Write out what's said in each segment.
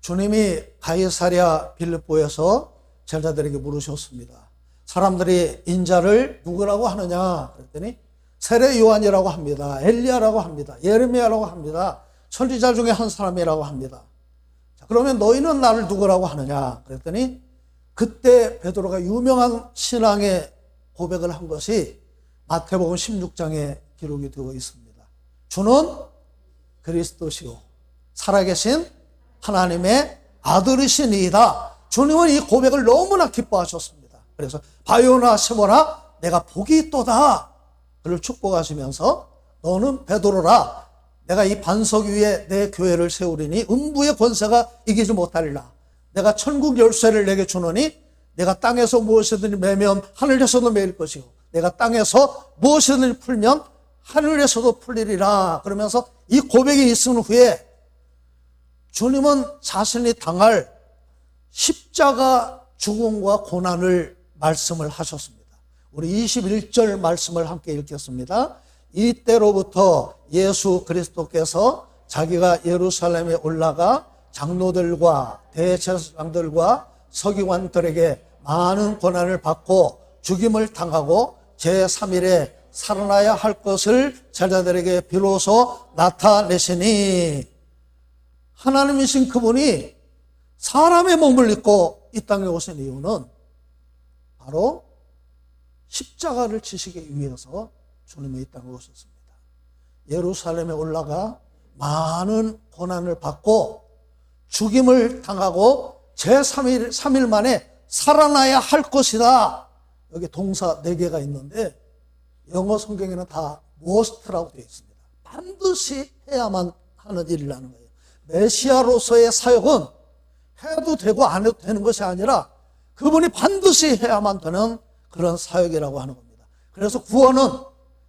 주님이 가이사랴 빌립보에서 제자들에게 물으셨습니다. 사람들이 인자를 누구라고 하느냐 그랬더니 세례 요한이라고 합니다. 엘리야라고 합니다. 예레미야라고 합니다. 선지자 중에 한 사람이라고 합니다. 자, 그러면 너희는 나를 누구라고 하느냐 그랬더니 그때 베드로가 유명한 신앙의 고백을 한 것이 마태복음 16장에 기록이 되어 있습니다. 주는 그리스도시요 살아계신 하나님의 아들이시니이다. 주님은 이 고백을 너무나 기뻐하셨습니다. 그래서 바요나 시모나 내가 복이 있도다. 그를 축복하시면서 너는 베드로라. 내가 이 반석 위에 내 교회를 세우리니 음부의 권세가 이기지 못하리라. 내가 천국 열쇠를 내게 주노니 내가 땅에서 무엇이든지 매면 하늘에서도 매일 것이고 내가 땅에서 무엇이든지 풀면 하늘에서도 풀리리라. 그러면서 이 고백이 있은 후에 주님은 자신이 당할 십자가 죽음과 고난을 말씀을 하셨습니다. 우리 21절 말씀을 함께 읽겠습니다. 이때로부터 예수 그리스도께서 자기가 예루살렘에 올라가 장로들과 대제사장들과 서기관들에게 많은 고난을 받고 죽임을 당하고 제3일에 살아나야 할 것을 제자들에게 비로소 나타내시니 하나님이신 그분이 사람의 몸을 입고 이 땅에 오신 이유는 바로 십자가를 지시기 위해서 주님이 이 땅에 오셨습니다. 예루살렘에 올라가 많은 고난을 받고 죽임을 당하고 제3일 만에 살아나야 할 것이다. 여기 동사 4개가 있는데 영어 성경에는 다 must라고 되어 있습니다. 반드시 해야만 하는 일이라는 거예요. 메시아로서의 사역은 해도 되고 안 해도 되는 것이 아니라 그분이 반드시 해야만 되는 그런 사역이라고 하는 겁니다. 그래서 구원은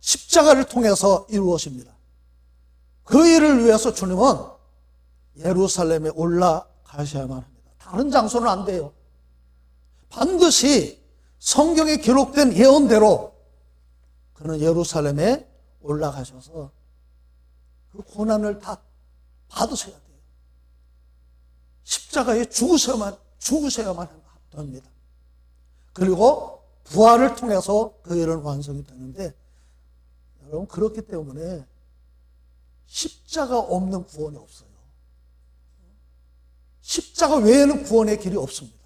십자가를 통해서 이루어집니다. 그 일을 위해서 주님은 예루살렘에 올라가셔야만 합니다. 다른 장소는 안 돼요. 반드시 성경에 기록된 예언대로 그는 예루살렘에 올라가셔서 그 고난을 다 받으셔야 돼요. 십자가에 죽으셔야만 합니다. 그리고 부활을 통해서 그 일은 완성이 되는데 여러분 그렇기 때문에 십자가 없는 구원이 없어요. 십자가 외에는 구원의 길이 없습니다.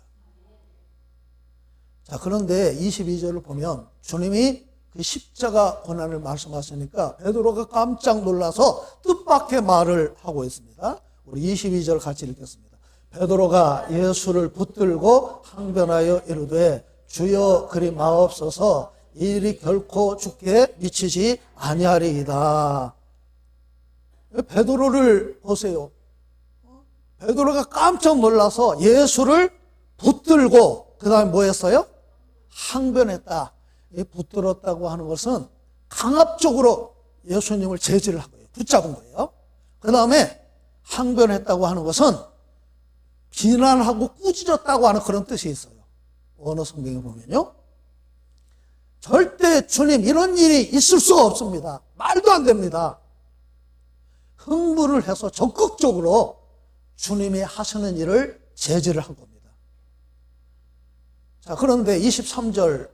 자, 그런데 22절을 보면 주님이 그 십자가 고난을 말씀하시니까 베드로가 깜짝 놀라서 뜻밖의 말을 하고 있습니다. 우리 22절 같이 읽겠습니다. 베드로가 예수를 붙들고 항변하여 이르되 주여 그리 마옵소서 이 일이 결코 죽게 미치지 아니하리이다. 베드로를 보세요. 베드로가 깜짝 놀라서 예수를 붙들고 그 다음에 뭐 했어요? 항변했다. 이 붙들었다고 하는 것은 강압적으로 예수님을 제지를 한 거예요. 붙잡은 거예요. 그 다음에 항변했다고 하는 것은 비난하고 꾸짖었다고 하는 그런 뜻이 있어요. 어느 성경에 보면요. 절대 주님 이런 일이 있을 수가 없습니다. 말도 안 됩니다. 흥분을 해서 적극적으로 주님이 하시는 일을 제지를 한 겁니다. 자, 그런데 23절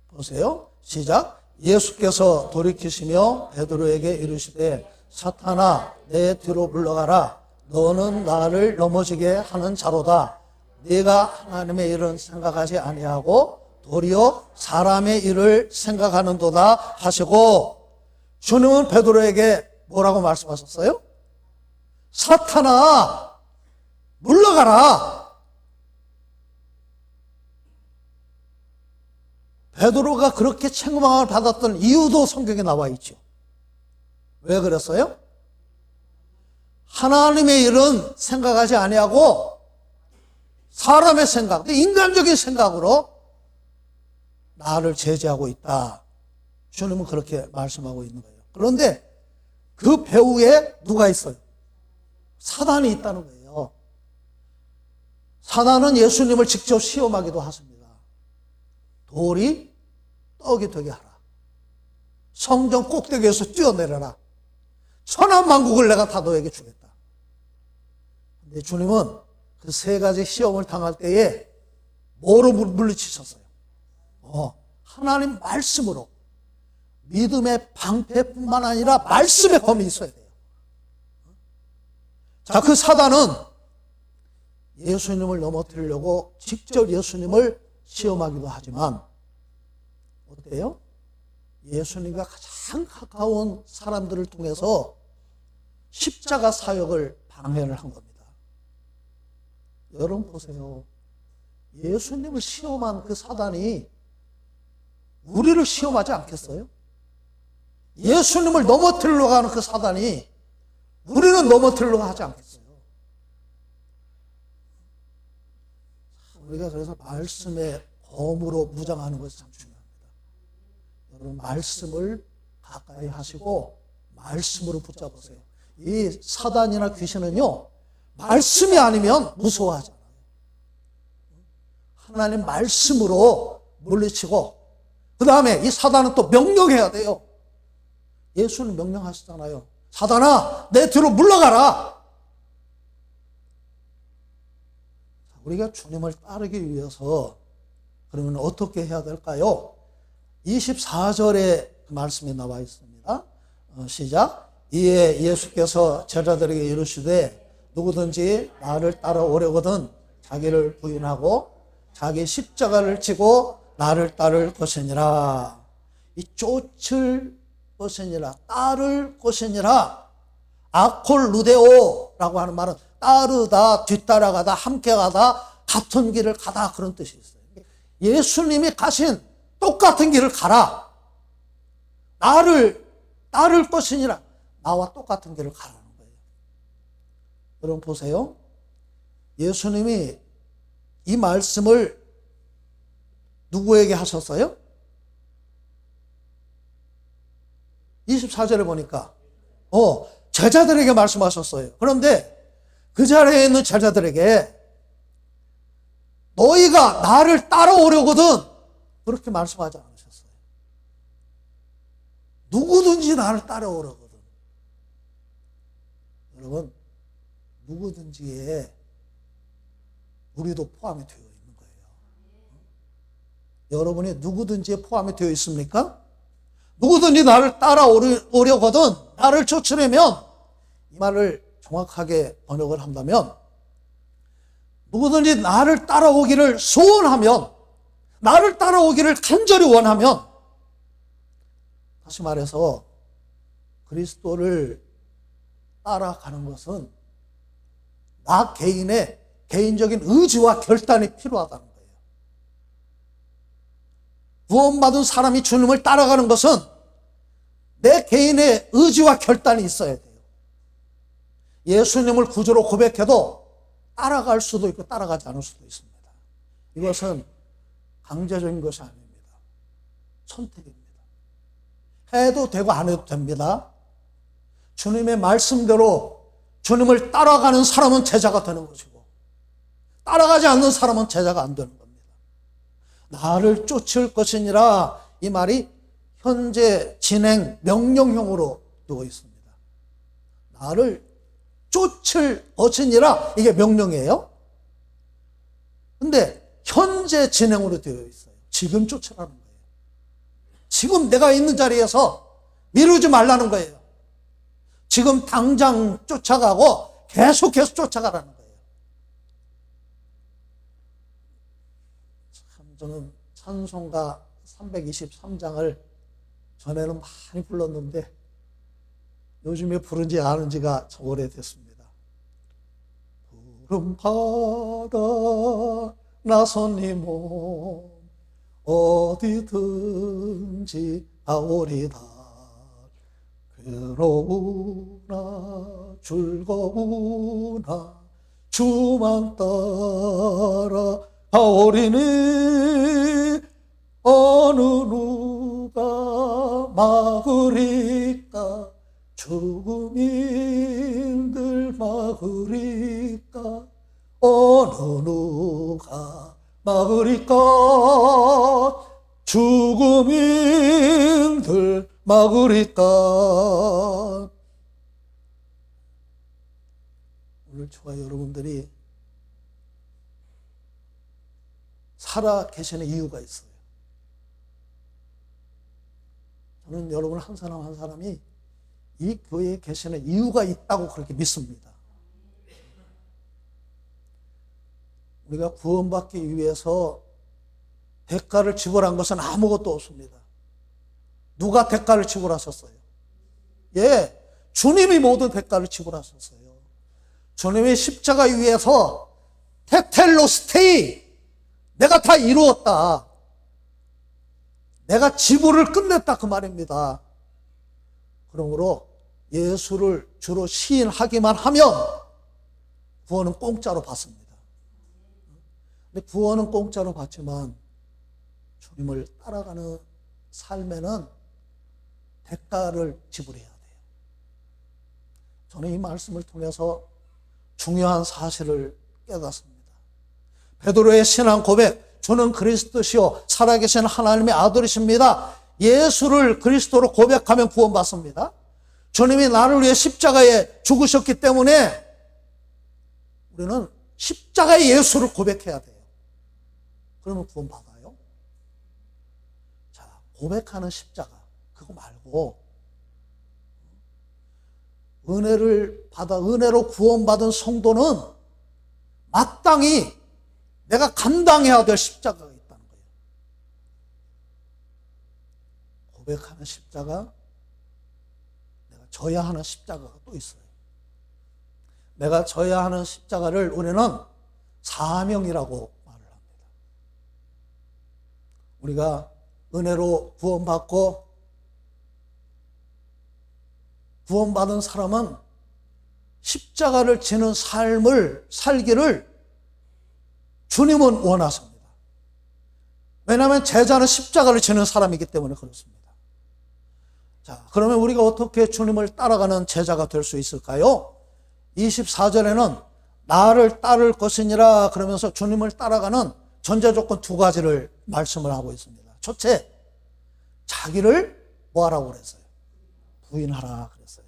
보세요. 시작. 예수께서 돌이키시며 베드로에게 이르시되 사탄아 내 뒤로 물러가라. 너는 나를 넘어지게 하는 자로다. 네가 하나님의 일은 생각하지 아니하고 도리어 사람의 일을 생각하는도다 하시고 주님은 베드로에게 뭐라고 말씀하셨어요? 사탄아 물러가라. 베드로가 그렇게 책망을 받았던 이유도 성경에 나와 있죠. 왜 그랬어요? 하나님의 일은 생각하지 아니하고 사람의 생각, 인간적인 생각으로 나를 제지하고 있다. 주님은 그렇게 말씀하고 있는 거예요. 그런데 그 배후에 누가 있어요? 사단이 있다는 거예요. 사단은 예수님을 직접 시험하기도 하십니다. 돌이 떡이 되게 하라. 성전 꼭대기에서 뛰어내려라. 천하만국을 내가 다 너에게 주겠다. 근데 주님은 그 세 가지 시험을 당할 때에 뭐로 물리치셨어요? 하나님 말씀으로. 믿음의 방패뿐만 아니라 말씀의 검이 있어야 돼요. 자, 그 사단은 예수님을 넘어뜨리려고 직접 예수님을 시험하기도 하지만 어때요? 예수님과 가장 가까운 사람들을 통해서 십자가 사역을 방해를 한 겁니다. 여러분 보세요. 예수님을 시험한 그 사단이 우리를 시험하지 않겠어요? 예수님을 넘어뜨리려고 하는 그 사단이 우리는 넘어뜨리려고 하지 않겠어요? 우리가 그래서 말씀의 검으로 무장하는 것이 참 중요합니다. 여러분 말씀을 가까이 하시고 말씀으로 붙잡으세요. 이 사단이나 귀신은요, 말씀이 아니면 무서워하잖아요. 하나님 말씀으로 물리치고, 그 다음에 이 사단은 또 명령해야 돼요. 예수는 명령하시잖아요. 사단아, 내 뒤로 물러가라. 우리가 주님을 따르기 위해서 그러면 어떻게 해야 될까요? 24절에 말씀이 나와 있습니다. 시작. 이에 예수께서 제자들에게 이르시되 누구든지 나를 따라오려거든 자기를 부인하고 자기 십자가를 지고 나를 따를 것이니라. 이 쫓을 것이니라, 따를 것이니라. 아콜루데오라고 하는 말은 따르다, 뒤따라가다, 함께 가다, 같은 길을 가다, 그런 뜻이 있어요. 예수님이 가신 똑같은 길을 가라. 나를 따를 것이니라. 나와 똑같은 길을 가라는 거예요. 여러분 보세요. 예수님이 이 말씀을 누구에게 하셨어요? 24절에 보니까 제자들에게 말씀하셨어요. 그런데 그 자리에 있는 제자들에게 너희가 나를 따라오려거든 그렇게 말씀하지 않으셨어요. 누구든지 나를 따라오려거든. 여러분, 누구든지에 우리도 포함이 되어 있는 거예요. 여러분이 누구든지에 포함이 되어 있습니까? 누구든지 나를 따라오려거든, 나를 쫓으려면, 이 말을 정확하게 번역을 한다면, 누구든지 나를 따라오기를 소원하면, 나를 따라오기를 간절히 원하면, 다시 말해서 그리스도를 따라가는 것은 나 개인의 개인적인 의지와 결단이 필요하다는 거예요. 구원받은 사람이 주님을 따라가는 것은 내 개인의 의지와 결단이 있어야 돼요. 예수님을 구주로 고백해도 따라갈 수도 있고 따라가지 않을 수도 있습니다. 이것은 강제적인 것이 아닙니다. 선택입니다. 해도 되고 안 해도 됩니다. 주님의 말씀대로 주님을 따라가는 사람은 제자가 되는 것이고 따라가지 않는 사람은 제자가 안 되는 겁니다. 나를 쫓을 것이니라, 이 말이 현재 진행 명령형으로 되어 있습니다. 나를 쫓을 것이니라, 이게 명령이에요. 근데 현재 진행으로 되어 있어요. 지금 쫓으라는 거예요. 지금 내가 있는 자리에서 미루지 말라는 거예요. 지금 당장 쫓아가고 계속해서 쫓아가라는 거예요. 참, 저는 찬송가 323장을 전에는 많이 불렀는데 요즘에 부른지 안 지가 참 오래됐습니다. 푸른 바다 나선 몸 어디든지 가오리다. 괴로우나 즐거우나 주만 따라 가오리니 어느 누가 막으리까. 죽음인들 막으리까. 어느 누가 막으리까. 죽음인들 막으리까. 오늘 저와 여러분들이 살아 계시는 이유가 있어요. 저는 여러분 한 사람 한 사람이 이 교회에 계시는 이유가 있다고 그렇게 믿습니다. 우리가 구원받기 위해서 대가를 지불한 것은 아무것도 없습니다. 누가 대가를 지불하셨어요? 예, 주님이 모든 대가를 지불하셨어요. 주님이 십자가 위에서 테텔로스테이, 내가 다 이루었다, 내가 지불을 끝냈다, 그 말입니다. 그러므로 예수를 주로 시인하기만 하면 구원은 공짜로 받습니다. 근데 구원은 공짜로 받지만 주님을 따라가는 삶에는 대가를 지불해야 돼요. 저는 이 말씀을 통해서 중요한 사실을 깨닫습니다. 베드로의 신앙 고백, 주는 그리스도시요 살아계신 하나님의 아들이십니다. 예수를 그리스도로 고백하면 구원받습니다. 주님이 나를 위해 십자가에 죽으셨기 때문에 우리는 십자가의 예수를 고백해야 돼요. 그러면 구원받아요. 자, 고백하는 십자가, 그거 말고 은혜를 받아 은혜로 구원받은 성도는 마땅히 내가 감당해야 될 십자가가 있다는 거예요. 고백하는 십자가, 내가 져야 하는 십자가가 또 있어요. 내가 져야 하는 십자가를 우리는 사명이라고 말을 합니다. 우리가 은혜로 구원받고 구원받은 사람은 십자가를 지는 삶을 살기를 주님은 원하십니다. 왜냐하면 제자는 십자가를 지는 사람이기 때문에 그렇습니다. 자, 그러면 우리가 어떻게 주님을 따라가는 제자가 될 수 있을까요? 24절에는 나를 따를 것이니라 그러면서 주님을 따라가는 전제 조건 두 가지를 말씀을 하고 있습니다. 첫째, 자기를 뭐하라고 그랬어요? 부인하라 그랬어요.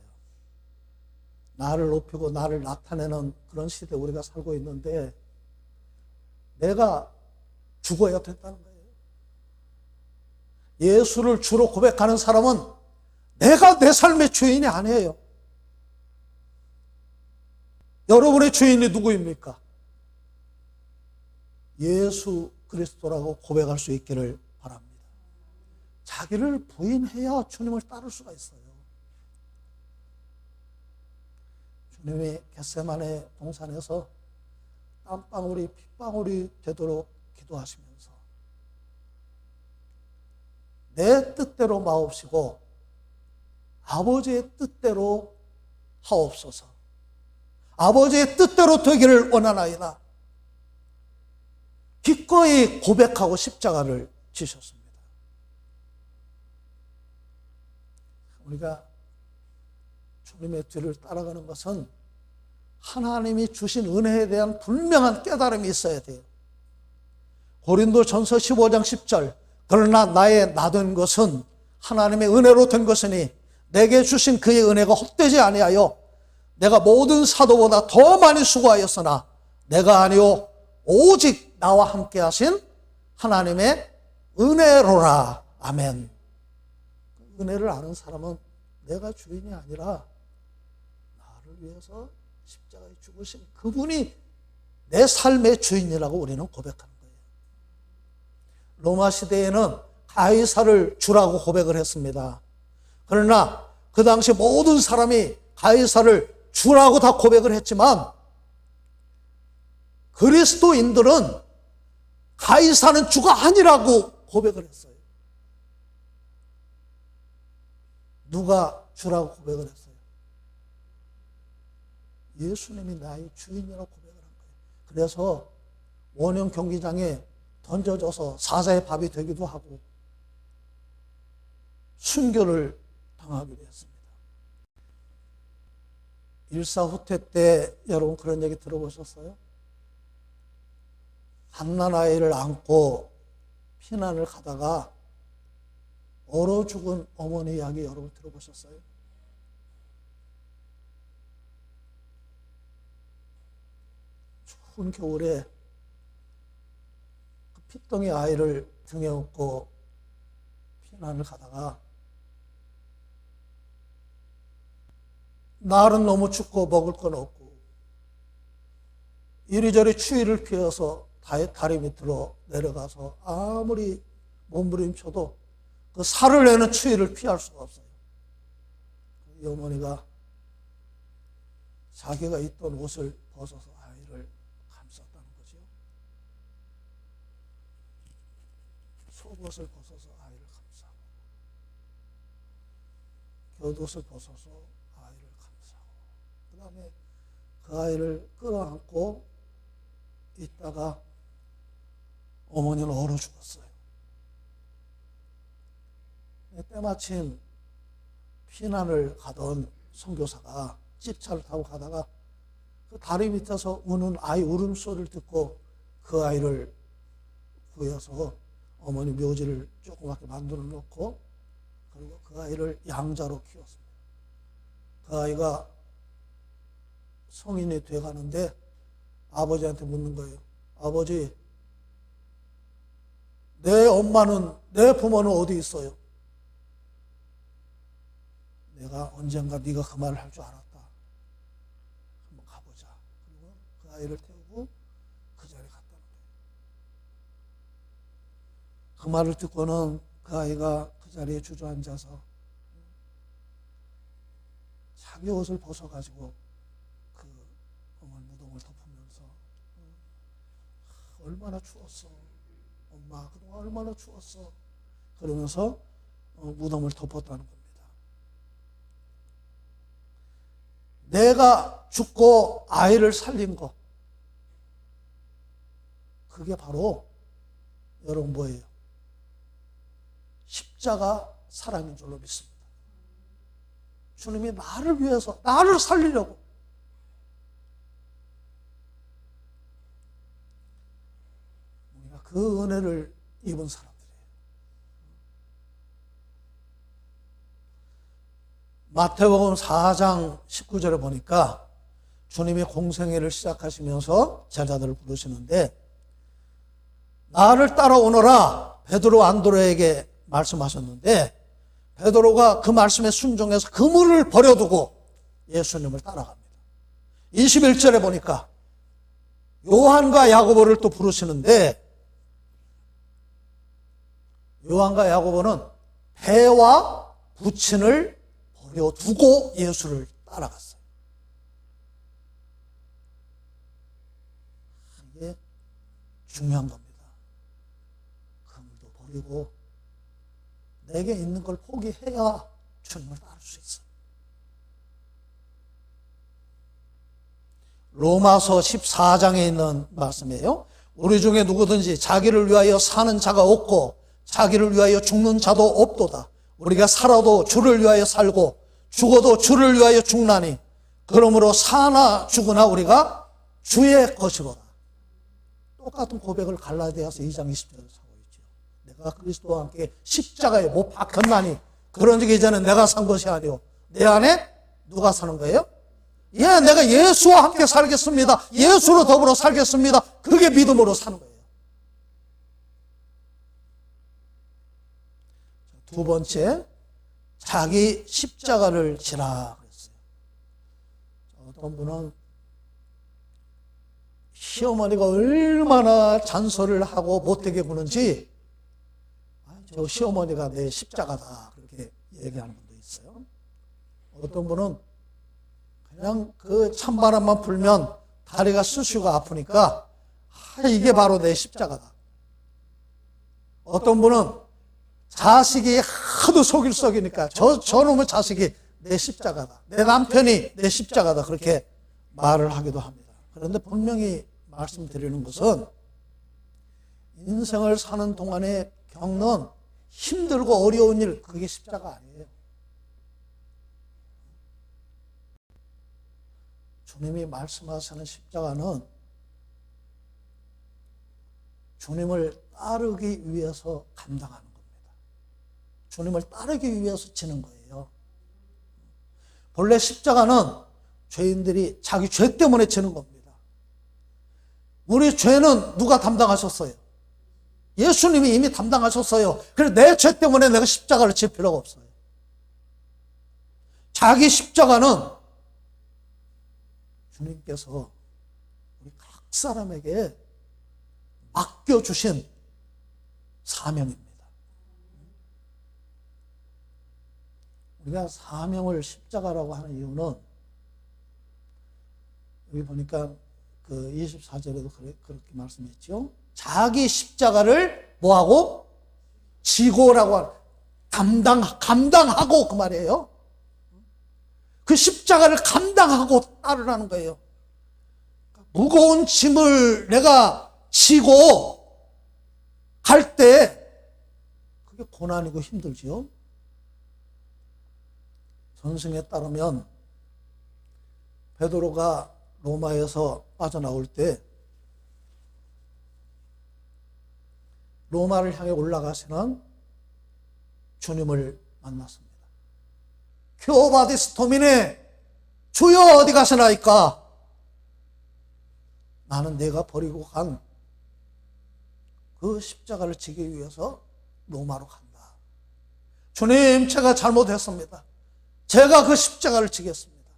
나를 높이고 나를 나타내는 그런 시대에 우리가 살고 있는데 내가 죽어야 된다는 거예요. 예수를 주로 고백하는 사람은 내가 내 삶의 주인이 아니에요. 여러분의 주인이 누구입니까? 예수 그리스도라고 고백할 수 있기를 바랍니다. 자기를 부인해야 주님을 따를 수가 있어요. 주님이 겟세마네 동산에서 땀방울이 핏방울이 되도록 기도하시면서 내 뜻대로 마옵시고 아버지의 뜻대로 하옵소서. 아버지의 뜻대로 되기를 원하나이다. 기꺼이 고백하고 십자가를 지셨습니다. 우리가 주님의 뒤를 따라가는 것은 하나님이 주신 은혜에 대한 분명한 깨달음이 있어야 돼요. 고린도전서 15장 10절, 그러나 나의 나된 것은 하나님의 은혜로 된 것이니 내게 주신 그의 은혜가 헛되지 아니하여 내가 모든 사도보다 더 많이 수고하였으나 내가 아니요 오직 나와 함께 하신 하나님의 은혜로라. 아멘. 은혜를 아는 사람은 내가 주인이 아니라 나를 위해서 십자가에 죽으신 그분이 내 삶의 주인이라고 우리는 고백하는 거예요. 로마 시대에는 가이사를 주라고 고백을 했습니다. 그러나 그 당시 모든 사람이 가이사를 주라고 다 고백을 했지만 그리스도인들은 가이사는 주가 아니라고 고백을 했어요. 누가 주라고 고백을 했어요? 예수님이 나의 주인이라고 고백을 한 거예요. 그래서 원형 경기장에 던져져서 사자의 밥이 되기도 하고 순교를 당하기도 했습니다. 일사후퇴 때 여러분 그런 얘기 들어보셨어요? 갓난아이를 안고 피난을 가다가 얼어 죽은 어머니 이야기 여러분 들어보셨어요? 추운 겨울에 피덩이 아이를 등에 업고 피난을 가다가 날은 너무 춥고 먹을 건 없고 이리저리 추위를 피해서 다리 밑으로 내려가서 아무리 몸부림쳐도 그 살을 내는 추위를 피할 수가 없어요. 이 어머니가 자기가 입던 옷을 벗어서 아이를 감쌌다는 거죠. 속옷을 벗어서 아이를 감싸고 곁옷을 벗어서 아이를 감싸고 그 다음에 그 아이를 끌어안고 있다가 어머니는 얼어 죽었어요. 때마침 피난을 가던 선교사가 집차를 타고 가다가 그 다리 밑에서 우는 아이 울음소리를 듣고 그 아이를 구해서 어머니 묘지를 조그맣게 만들어 놓고 그리고 그 아이를 양자로 키웠습니다. 그 아이가 성인이 돼가는데 아버지한테 묻는 거예요. 아버지, 내 엄마는, 내 부모는 어디 있어요? 내가 언젠가 네가 그 말을 할 줄 알았다. 한번 가보자. 그리고 그 아이를 태우고 그 자리에 갔다는 거예요. 그 말을 듣고는 그 아이가 그 자리에 주저앉아서 자기 옷을 벗어가지고 그 어머니 무덤을 덮으면서 얼마나 추웠어. 엄마 그동안 얼마나 추웠어. 그러면서 무덤을 덮었다는 겁니다. 내가 죽고 아이를 살린 거 그게 바로 여러분 뭐예요? 십자가 사랑인 줄로 믿습니다. 주님이 나를 위해서 나를 살리려고 우리가 그 은혜를 입은 사람들이에요. 마태복음 4장 19절에 보니까 주님이 공생애를 시작하시면서 제자들을 부르시는데 나를 따라오너라 베드로 안드레에게 말씀하셨는데 베드로가 그 말씀에 순종해서 그물을 버려두고 예수님을 따라갑니다. 21절에 보니까 요한과 야고보를 또 부르시는데 요한과 야고보는 배와 부친을 버려두고 예수를 따라갔어요. 이게 중요한 겁니다. 그물도 버리고 내게 있는 걸 포기해야 주님을 따를 수 있어요. 로마서 14장에 있는 말씀이에요. 우리 중에 누구든지 자기를 위하여 사는 자가 없고 자기를 위하여 죽는 자도 없도다. 우리가 살아도 주를 위하여 살고 죽어도 주를 위하여 죽나니 그러므로 사나 죽으나 우리가 주의 것이로다. 똑같은 고백을 갈라디아서 2장 20절에서 하고 있죠. 내가 그리스도와 함께 십자가에 못 박혔나니 그런즉 이제는 내가 산 것이 아니오 내 안에 누가 사는 거예요? 예, 내가 예수와 함께 살겠습니다. 예수로 더불어 살겠습니다. 그게 믿음으로 사는 거예요. 두 번째, 자기 십자가를 지라 그랬어요. 어떤 분은 시어머니가 얼마나 잔소리를 하고 못되게 구는지 저 시어머니가 내 십자가다 그렇게 얘기하는 분도 있어요. 어떤 분은 그냥 그 찬바람만 불면 다리가 쑤시고 아프니까 이게 바로 내 십자가다. 어떤 분은 자식이 하도 속일 썩이니까 저놈의 자식이 내 십자가다. 내 남편이 내 십자가다. 그렇게 말을 하기도 합니다. 그런데 분명히 말씀드리는 것은 인생을 사는 동안에 겪는 힘들고 어려운 일 그게 십자가 아니에요. 주님이 말씀하시는 십자가는 주님을 따르기 위해서 감당하는 겁니다. 주님을 따르기 위해서 지는 거예요. 본래 십자가는 죄인들이 자기 죄 때문에 지는 겁니다. 우리 죄는 누가 담당하셨어요? 예수님이 이미 담당하셨어요. 그래서 내 죄 때문에 내가 십자가를 질 필요가 없어요. 자기 십자가는 주님께서 우리 각 사람에게 맡겨주신 사명입니다. 우리가 사명을 십자가라고 하는 이유는 여기 보니까 그 24절에도 그렇게 말씀했죠. 자기 십자가를 뭐하고? 지고라고 하는, 감당하고 그 말이에요. 그 십자가를 감당하고 따르라는 거예요. 무거운 짐을 내가 지고 갈 때 그게 고난이고 힘들지요. 전승에 따르면 베드로가 로마에서 빠져나올 때 로마를 향해 올라가시는 주님을 만났습니다. 큐오바디스 도미네, 주여 어디 가시나이까? 나는 내가 버리고 간 그 십자가를 지기 위해서 로마로 간다. 주님, 제가 잘못했습니다. 제가 그 십자가를 지겠습니다.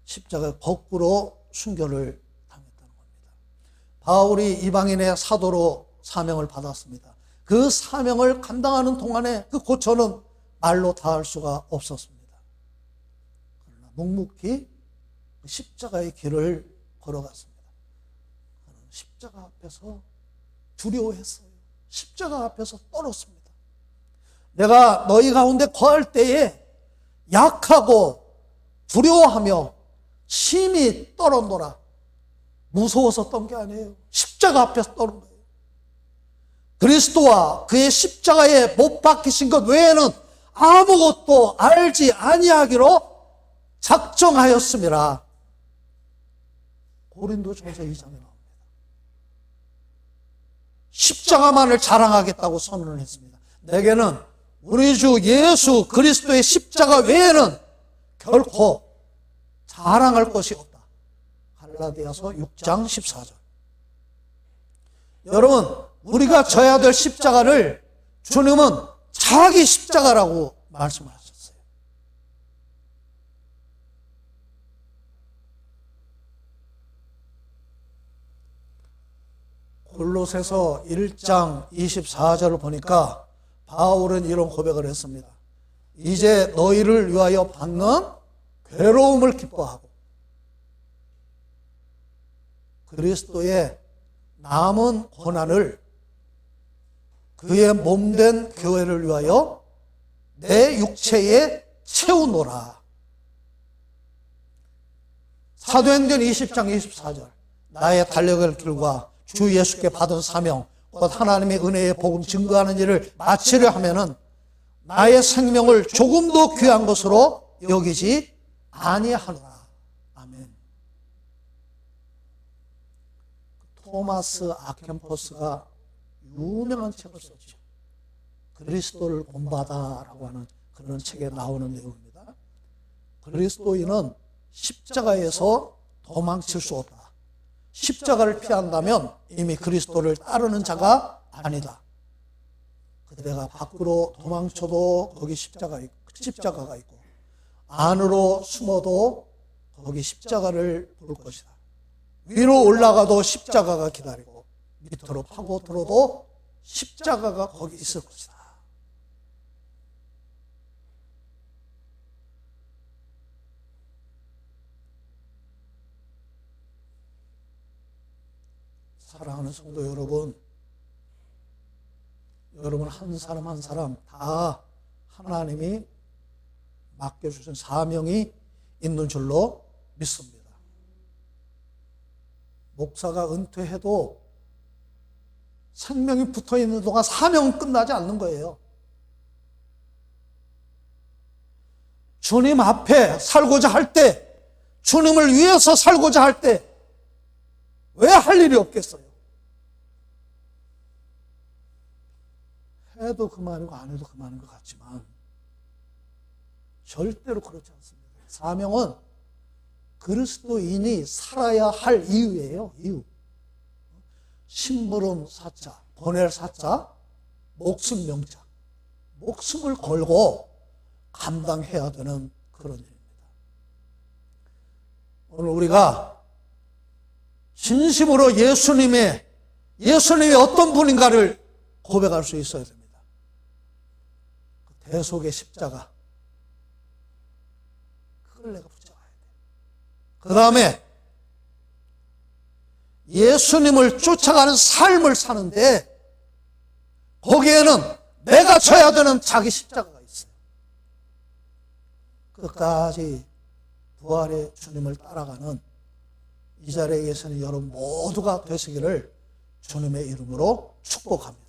십자가 거꾸로 순교를 당했다는 겁니다. 바울이 이방인의 사도로 사명을 받았습니다. 그 사명을 감당하는 동안에 그 고초는 말로 다할 수가 없었습니다. 그러나 묵묵히 십자가의 길을 걸어갔습니다. 그는 십자가 앞에서 두려워했어요. 십자가 앞에서 떨었습니다. 내가 너희 가운데 거할 때에 약하고 두려워하며 심히 떨었노라. 무서워서 떤 게 아니에요. 십자가 앞에서 떠는 거예요. 그리스도와 그의 십자가에 못 박히신 것 외에는 아무것도 알지 아니하기로 작정하였음이라. 고린도전서 2장에 나옵니다. 십자가만을 자랑하겠다고 선언을 했습니다. 내게는 우리 주 예수 그리스도의 십자가 외에는 결코 자랑할 것이 없다. 갈라디아서 6장 14절. 여러분, 우리가 져야 될 십자가를 주님은 자기 십자가라고 말씀하셨어요. 골로새서 1장 24절을 보니까 바울은 이런 고백을 했습니다. 이제 너희를 위하여 받는 괴로움을 기뻐하고 그리스도의 남은 고난을 그의 몸된 교회를 위하여 내 육체에 채우노라. 사도행전 20장 24절. 나의 달려갈 길과 주 예수께 받은 사명, 곧 하나님의 은혜의 복음 증거하는 일을 마치려 하면은 나의 생명을 조금도 귀한 것으로 여기지 아니하노라. 아멘. 토마스 아켄포스가 유명한 책을 썼죠. 그리스도를 본받아라고 하는 그런 책에 나오는 내용입니다. 그리스도인은 십자가에서 도망칠 수 없다. 십자가를 피한다면 이미 그리스도를 따르는 자가 아니다. 내가 밖으로 도망쳐도 거기 십자가가 있고 안으로 숨어도 거기 십자가를 볼 것이다. 위로 올라가도 십자가가 기다리고 밑으로 파고들어도 십자가가 거기 있을 것이다. 사랑하는 성도 여러분, 여러분 한 사람 한 사람 다 하나님이 맡겨주신 사명이 있는 줄로 믿습니다. 목사가 은퇴해도 생명이 붙어있는 동안 사명은 끝나지 않는 거예요. 주님 앞에 살고자 할 때, 주님을 위해서 살고자 할 때 왜 할 일이 없겠어요? 해도 그만이고 안 해도 그만인 것 같지만 절대로 그렇지 않습니다. 사명은 그리스도인이 살아야 할 이유예요. 이유. 심부름 사자, 보낼 사자, 목숨 명자. 목숨을 걸고 감당해야 되는 그런 일입니다. 오늘 우리가 진심으로 예수님이 어떤 분인가를 고백할 수 있어야 됩니다. 대속의 십자가, 그걸 내가 붙잡아야 돼. 그 다음에 예수님을 쫓아가는 삶을 사는데 거기에는 내가 져야 되는 자기 십자가가 있어요. 끝까지 부활의 주님을 따라가는 이 자리에 계시는 여러분 모두가 되시기를 주님의 이름으로 축복합니다.